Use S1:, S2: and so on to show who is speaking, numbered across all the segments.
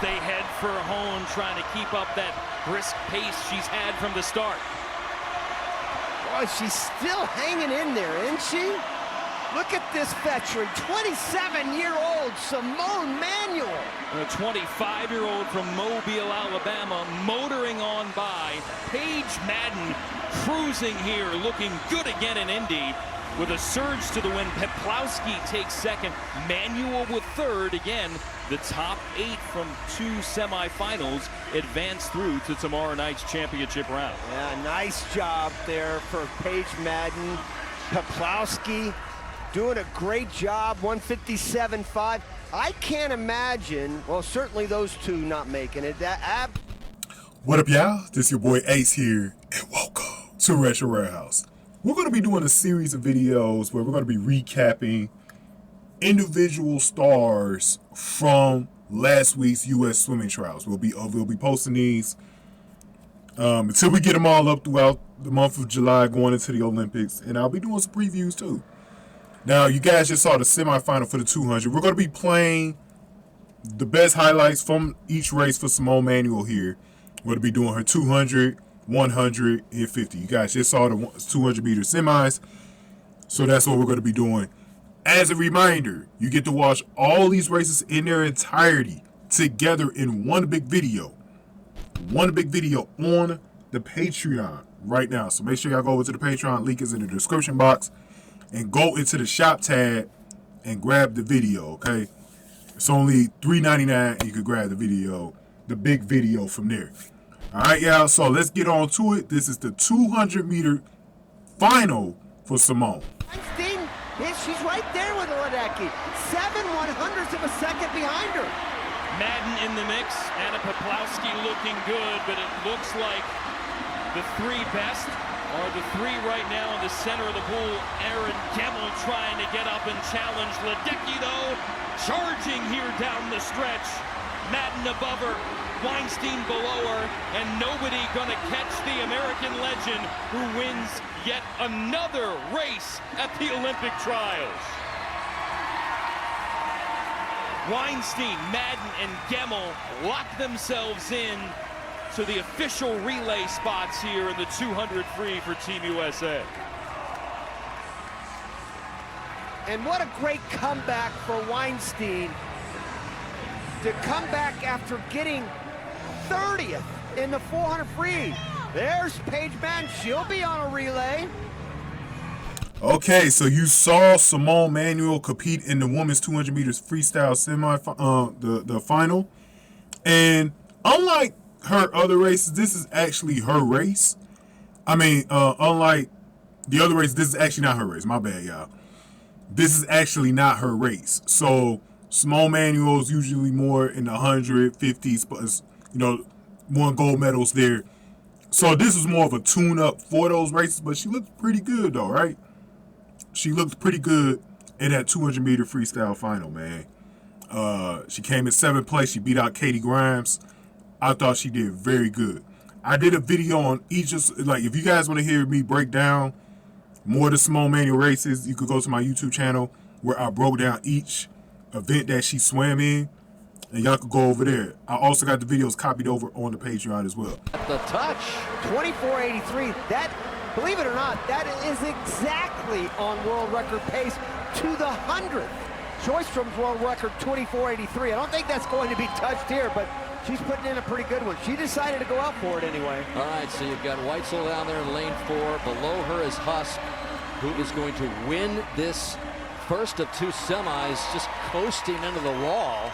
S1: they head for home, trying to keep up that brisk pace she's had from the start.
S2: Boy, she's still hanging in there, isn't she? Look at this veteran, 27-year-old Simone Manuel.
S1: A 25-year-old from Mobile, Alabama, motoring on by. Paige Madden cruising here, looking good again in Indy. With a surge to the win, Peplowski takes second, Manuel with third. Again, the top 8 from 2 semifinals advance through to tomorrow night's championship round.
S2: Yeah, nice job there for Paige Madden. Peplowski doing a great job, 157.5. I can't imagine, well, certainly those two not making it.
S3: What up, y'all? This your boy Ace here, and welcome to Retro Warehouse. We're going to be doing a series of videos where we're going to be recapping individual stars from last week's U.S. swimming trials. We'll be posting these until we get them all up throughout the month of July going into the Olympics, and I'll be doing some previews too. Now, you guys just saw the semifinal for the 200. We're going to be playing the best highlights from each race for Simone Manuel here. We're going to be doing her 200, 100, and 50. You guys just saw the 200-meter semis, so that's what we're going to be doing. As a reminder, you get to watch all these races in their entirety together in one big video. One big video on the Patreon right now. So make sure y'all go over to the Patreon. Link is in the description box. And go into the shop tab and grab the video, okay? It's only $3.99 and you can grab the video, the big video from there. All right, y'all, so let's get on to it. This is the 200-meter final for Simone.
S2: Weinstein, she's right there with Ledecky. 7/100ths of a second behind her.
S1: Madden in the mix, Anna Peplowski looking good, but it looks like the 3 best are the 3 right now in the center of the pool. Erin, Gemmell trying to get up and challenge. Ledecky, though, charging here down the stretch. Madden above her, Weinstein below her, and nobody gonna catch the American legend who wins yet another race at the Olympic trials. Weinstein, Madden, and Gemmell lock themselves in to the official relay spots here in the 200 free for Team USA.
S2: And what a great comeback for Weinstein to come back after getting 30th in the 400 free. There's Paige Madden, she'll be on a relay.
S3: Okay, so you saw Simone Manuel compete in the women's 200 meters freestyle the final. And unlike her other races, this is actually her race. I mean, unlike the other race, this is actually not her race. My bad, y'all. This is actually not her race. So Simone Manuel is usually more in the 150s, but you know, won gold medals there. So this is more of a tune-up for those races, but she looked pretty good though, right? She looked pretty good in that 200-meter freestyle final, man. She came in 7th place. She beat out Katie Grimes. I thought she did very good. I did a video on each of, like, if you guys want to hear me break down more of the Simone Manuel races, you could go to my YouTube channel where I broke down each event that she swam in, and y'all could go over there. I also got the videos copied over on the Patreon as well.
S2: The touch, 24.83. That, believe it or not, that is exactly on world record pace to the 100th. Joystrom's world record, 24.83. I don't think that's going to be touched here, but she's putting in a pretty good one. She decided to go out for it anyway.
S4: All right, so you've got Weitzel down there in lane 4. Below her is Husk, who is going to win this first of 2 semis, just coasting into the wall.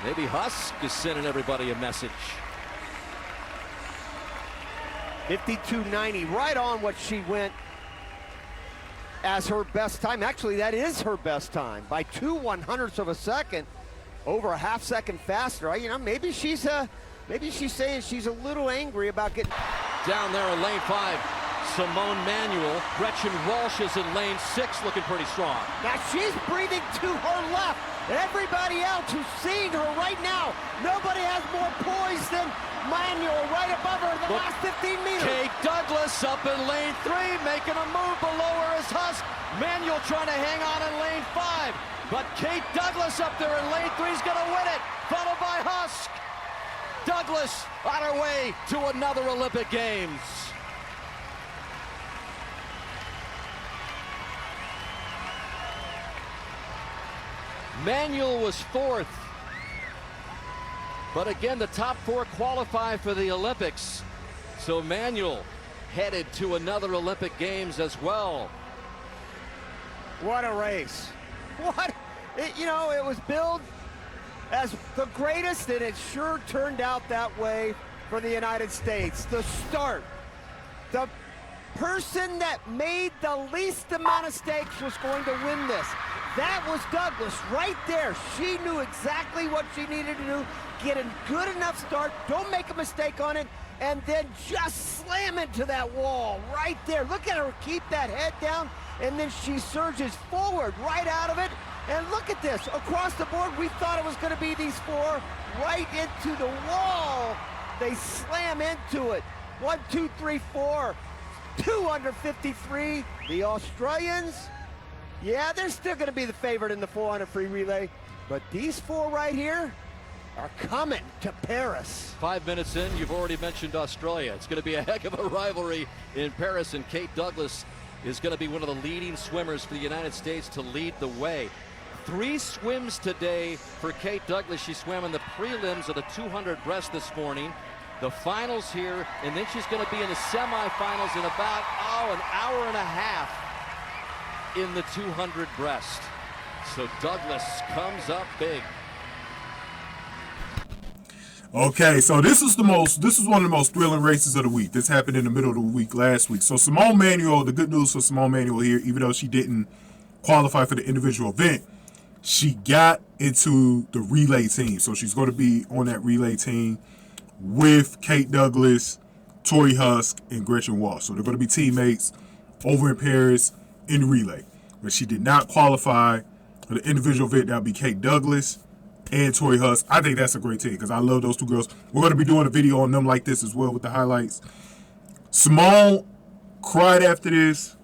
S4: Maybe Husk is sending everybody a message.
S2: 52.90, right on what she went as her best time. Actually, that is her best time by 2/100ths of a second, over a half second faster. You know, maybe she's saying she's a little angry about getting
S4: down there in lane 5. Simone Manuel. Gretchen Walsh is in lane 6, looking pretty strong.
S2: Now she's breathing to her left. Everybody else who's seeing her right now, nobody has more poise than Manuel right above her in the last 15 meters.
S4: Kate Douglas up in lane 3, making a move. Below her is Husk. Manuel trying to hang on in lane 5. But Kate Douglas up there in lane 3 is going to win it, followed by Husk. Douglas on her way to another Olympic Games. Manuel was 4th. But again, the top 4 qualify for the Olympics. So Manuel headed to another Olympic Games as well.
S2: What a race. What? It was billed as the greatest, and it sure turned out that way for the United States. The start. The person that made the least amount of mistakes was going to win this. That was Douglas right there. She knew exactly what she needed to do. Get a good enough start, don't make a mistake on it, and then just slam into that wall right there. Look at her keep that head down, and then she surges forward right out of it. And look at this, across the board, we thought it was going to be these 4 right into the wall. They slam into it. 1, 2, 3, 4. 2 under 53. The Australians, yeah, they're still going to be the favorite in the 400 free relay, but these 4 right here are coming to Paris.
S4: 5 minutes in, you've already mentioned Australia. It's going to be a heck of a rivalry in Paris, and Kate Douglas is going to be one of the leading swimmers for the United States to lead the way. 3 swims today for Kate Douglas. She swam in the prelims of the 200 breast this morning, the finals here, and then she's going to be in the semifinals in about, an hour and a half in the 200 breast. So Douglas comes up big.
S3: Okay, so this is one of the most thrilling races of the week. This happened in the middle of the week last week. So Simone Manuel, the good news for Simone Manuel here, even though she didn't qualify for the individual event, she got into the relay team. So she's going to be on that relay team with Kate Douglas, Tori Husk, and Gretchen Walsh. So they're going to be teammates over in Paris in the relay. But she did not qualify for the individual event. That would be Kate Douglas and Tori Husk. I think that's a great team because I love those 2 girls. We're going to be doing a video on them like this as well with the highlights. Simone cried after this.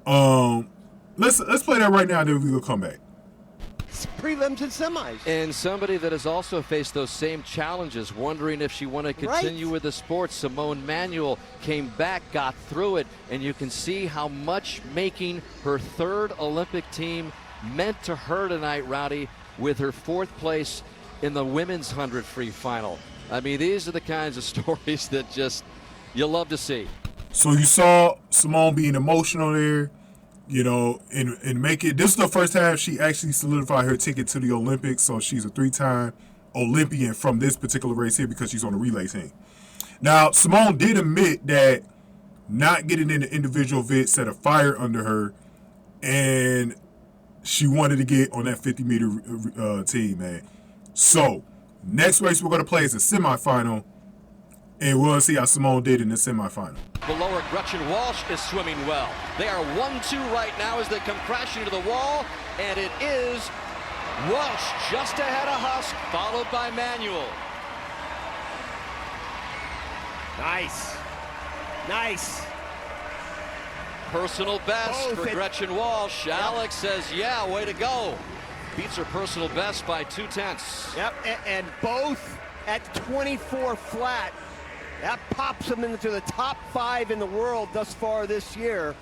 S3: Let's play that right now, then we'll come back.
S2: Prelims and semis.
S4: And somebody that has also faced those same challenges, wondering if she want to continue with the sport. Simone Manuel came back, got through it, and you can see how much making her 3rd Olympic team meant to her tonight, Rowdy, with her 4th place in the women's 100 free final. I mean, these are the kinds of stories that just you love to see.
S3: So you saw Simone being emotional there, and make it. This is the first time she actually solidified her ticket to the Olympics. So she's a 3-time Olympian from this particular race here because she's on the relay team. Now, Simone did admit that not getting in the individual event set a fire under her, and she wanted to get on that 50-meter team, man. So, next race we're going to play is a semifinal, and we're going to see how Simone did in the semifinal.
S4: Below her, Gretchen Walsh is swimming well. They are 1-2 right now as they come crashing to the wall, and it is Walsh just ahead of Husk, followed by Manuel.
S2: Nice. Nice.
S4: Personal best for Gretchen Walsh. Alex says, yeah, way to go. Beats her personal best by 0.2.
S2: Yep, and both at 24 flat. That pops them into the top 5 in the world thus far this year.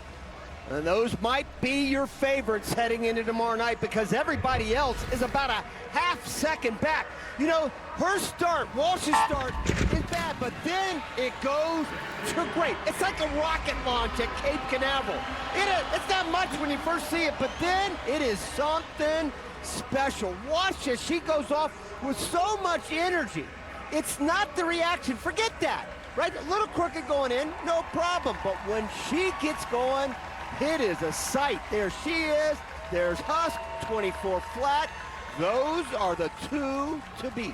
S2: And those might be your favorites heading into tomorrow night because everybody else is about a half second back. Her start, Walsh's start is bad, but then it goes to great. It's like a rocket launch at Cape Canaveral. It's not much when you first see it, but then it is something special. Watch as she goes off with so much energy. It's not the reaction. Forget that, right? A little crooked going in, no problem. But when she gets going, it is a sight. There she is. There's Husk, 24 flat. Those are the 2 to beat.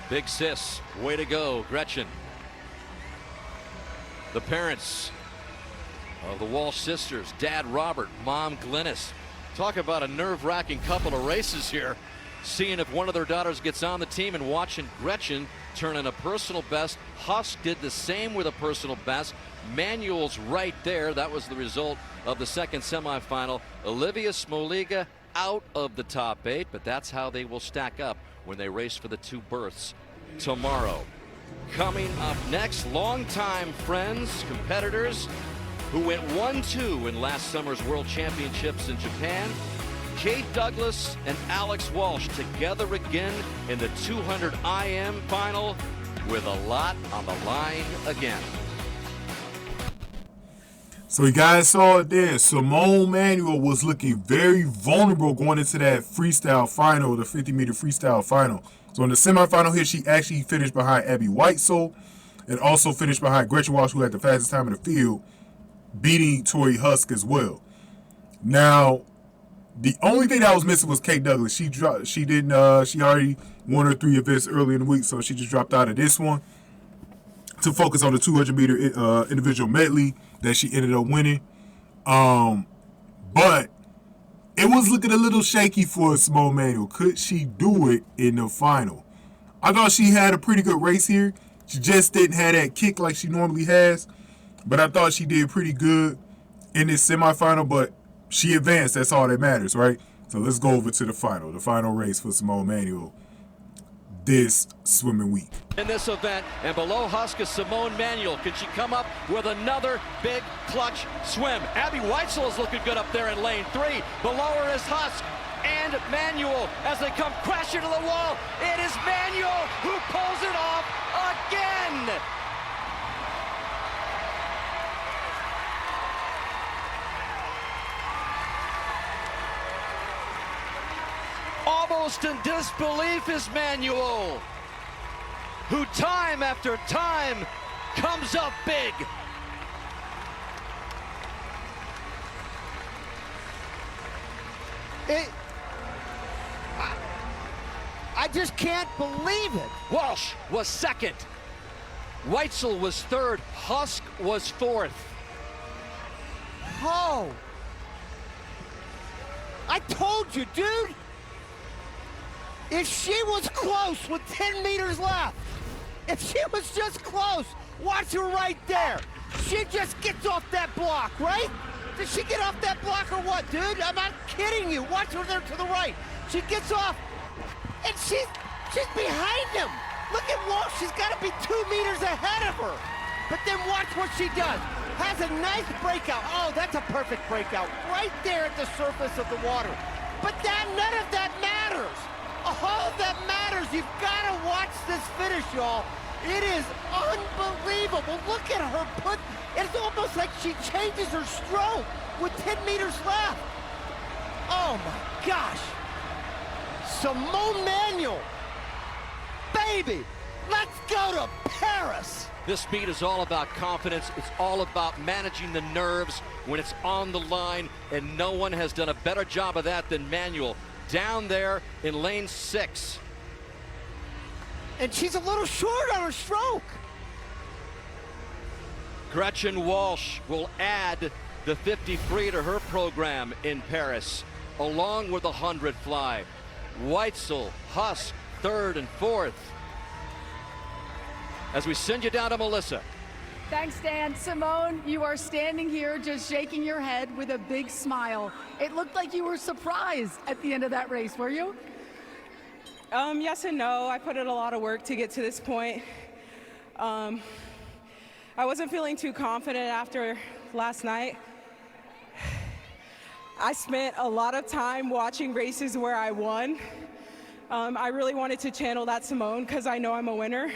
S4: Big sis, way to go, Gretchen. The parents of the Walsh sisters, Dad Robert, Mom Glynis. Talk about a nerve-wracking couple of races here. Seeing if one of their daughters gets on the team and watching Gretchen turn in a personal best. Husk did the same with a personal best. Manuel's right there. That was the result of the 2nd semifinal. Olivia Smoliga out of the top 8, but that's how they will stack up when they race for the 2 berths tomorrow. Coming up next, longtime friends, competitors who went 1-2 in last summer's World Championships in Japan. Kate Douglas and Alex Walsh together again in the 200 IM final with a lot on the line again.
S3: So you guys saw it there. Simone Manuel was looking very vulnerable going into that freestyle final, the 50-meter freestyle final. So in the semifinal here, she actually finished behind Abby Weitzel and also finished behind Gretchen Walsh, who had the fastest time in the field, beating Tori Husk as well. Now, the only thing that was missing was Kate Douglas. She already won her 3 events early in the week, so she just dropped out of this one to focus on the 200-meter individual medley that she ended up winning. But it was looking a little shaky for Simone Manuel. Could she do it in the final? I thought she had a pretty good race here. She just didn't have that kick like she normally has. But I thought she did pretty good in this semifinal, but she advanced. That's all that matters, right? So let's go over to the final race for Simone Manuel this swimming week.
S4: In this event, and below Husk is Simone Manuel. Can she come up with another big clutch swim? Abby Weitzel is looking good up there in lane 3. Below her is Husk and Manuel as they come crashing to the wall. It is Manuel who pulls it off again. Almost in disbelief is Manuel, who time after time comes up big.
S2: I just can't believe it.
S4: Walsh was second. Weitzel was third. Husk was fourth.
S2: Oh. I told you, dude. If she was close with 10 meters left, if she was just close, watch her right there. She just gets off that block, right? Does she get off that block or what, dude? I'm not kidding you. Watch her there to the right. She gets off, and she's behind him. Look at Walsh. She's got to be 2 meters ahead of her. But then watch what she does. Has a nice breakout. Oh, that's a perfect breakout. Right there at the surface of the water. But none of that matters. All that matters, you've got to watch this finish, y'all. It is unbelievable. Look at her put, it's almost like she changes her stroke with 10 meters left. Oh my gosh. Simone Manuel, baby, let's go to Paris.
S4: This meet is all about confidence. It's all about managing the nerves when it's on the line, and no one has done a better job of that than Manuel. Down there in lane 6.
S2: And she's a little short on her stroke.
S4: Gretchen Walsh will add the 50 free to her program in Paris, along with the 100 fly. Weitzel, Husk, 3rd and 4th. As we send you down to Melissa.
S5: Thanks, Dan. Simone, you are standing here just shaking your head with a big smile. It looked like you were surprised at the end of that race, were you?
S6: Yes and no. I put in a lot of work to get to this point. I wasn't feeling too confident after last night. I spent a lot of time watching races where I won. I really wanted to channel that Simone because I know I'm a winner.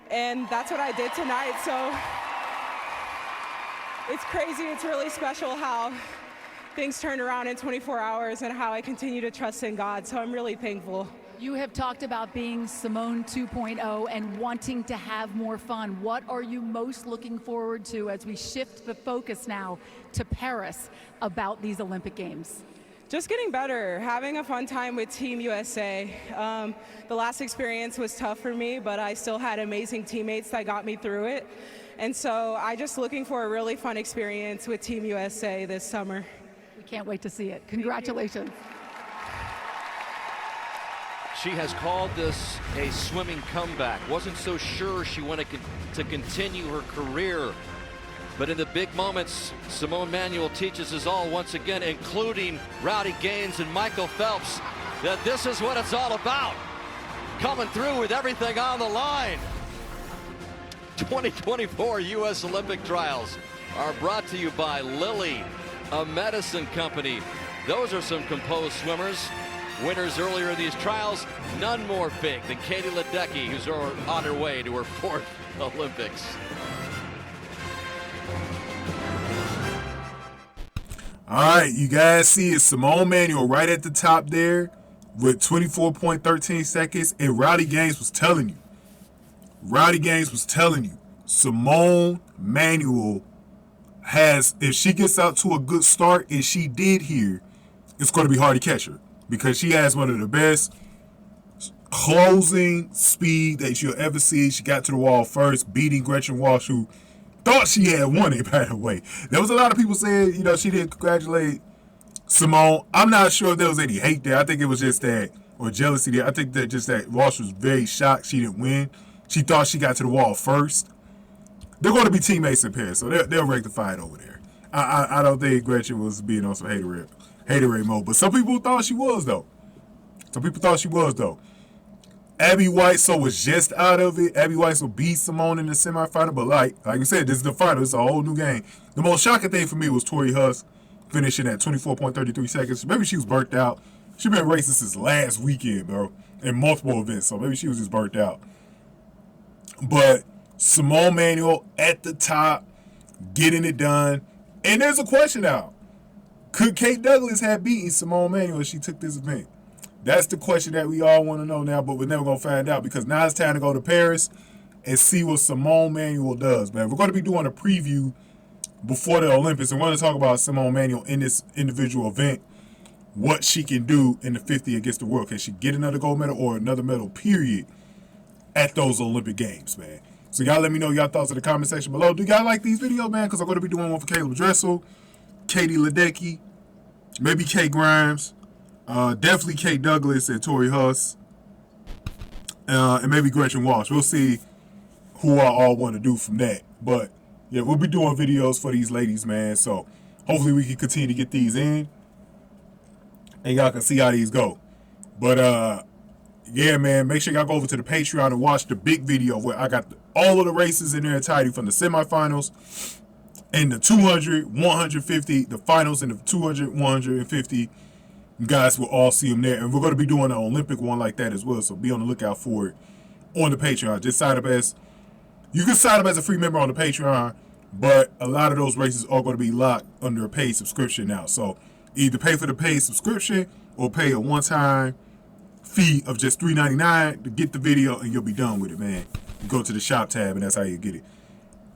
S6: And that's what I did tonight, so it's crazy. It's really special how things turned around in 24 hours and how I continue to trust in God, so I'm really thankful.
S5: You have talked about being Simone 2.0 and wanting to have more fun. What are you most looking forward to as we shift the focus now to Paris about these Olympic Games?
S6: Just getting better, having a fun time with Team USA. The last experience was tough for me, but I still had amazing teammates that got me through it. And so I'm just looking for a really fun experience with Team USA this summer.
S5: We can't wait to see it. Congratulations.
S4: She has called this a swimming comeback. Wasn't so sure she wanted to continue her career. But in the big moments, Simone Manuel teaches us all once again, including Rowdy Gaines and Michael Phelps, that this is what it's all about. coming through with everything on the line. 2024 U.S. Olympic trials are brought to you by Lilly, a medicine company. Those are some composed swimmers. Winners earlier in these trials, none more big than Katie Ledecky, who's on her way to her 4th Olympics.
S3: All right, you guys see it's Simone Manuel right at the top there with 24.13 seconds. And Rowdy Gaines was telling you, Simone Manuel has, if she gets out to a good start, and she did here, it's going to be hard to catch her because she has one of the best closing speed that you'll ever see. She got to the wall first, beating Gretchen Walsh, who thought she had won it, by the way. There was a lot of people saying, you know, she didn't congratulate Simone. I'm not sure if there was any hate there. I think it was just that, or jealousy there. I think that just that Walsh was very shocked she didn't win. She thought she got to the wall first. They're going to be teammates in Paris, so they'll rectify it over there. I don't think Gretchen was being on some haterade mode, but some people thought she was, though. Abby Weitzel was just out of it. Abby Weitzel beat Simone in the semifinal, but like we said, this is the final. It's a whole new game. The most shocking thing for me was Tori Huss finishing at 24.33 seconds. Maybe she was burnt out. She's been racing since last weekend, bro, in multiple events, so maybe she was just burnt out. But Simone Manuel at the top, getting it done. And there's a question now. Could Kate Douglas have beaten Simone Manuel if she took this event? That's the question that we all want to know now, but we're never going to find out because now it's time to go to Paris and see what Simone Manuel does, man. We're going to be doing a preview before the Olympics, and we're going to talk about Simone Manuel in this individual event, what she can do in the 50 against the world. Can she get another gold medal or another medal, period, at those Olympic Games, man? So y'all let me know y'all thoughts in the comment section below. Do y'all like these videos, man? Because I'm going to be doing one for Caleb Dressel, Katie Ledecky, maybe Kay Grimes, definitely Kate Douglas and Tori Huss, and maybe Gretchen Walsh. We'll see who I all want to do from that. But, yeah, we'll be doing videos for these ladies, man. So hopefully we can continue to get these in, and y'all can see how these go. But, yeah, man, make sure y'all go over to the Patreon and watch the big video where I got all of the races in their entirety from the semifinals and the 200, 150, the finals, and the 200, 150. You guys will all see them there. And we're going to be doing an Olympic one like that as well, so be on the lookout for it on the Patreon. Just sign up as, you can sign up as a free member on the Patreon, but a lot of those races are going to be locked under a paid subscription now. So either pay for the paid subscription or pay a one-time fee of just $3.99 to get the video, and you'll be done with it, man. You go to the shop tab, and that's how you get it.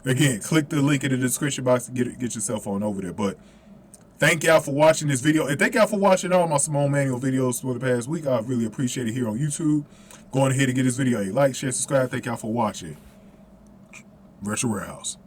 S3: Again, click the link in the description box to get yourself on over there. But thank y'all for watching this video, and thank y'all for watching all my Simone Manuel videos for the past week. I really appreciate it here on YouTube. Go on ahead and give this video a like, share, subscribe. Thank y'all for watching. Retro Warehouse.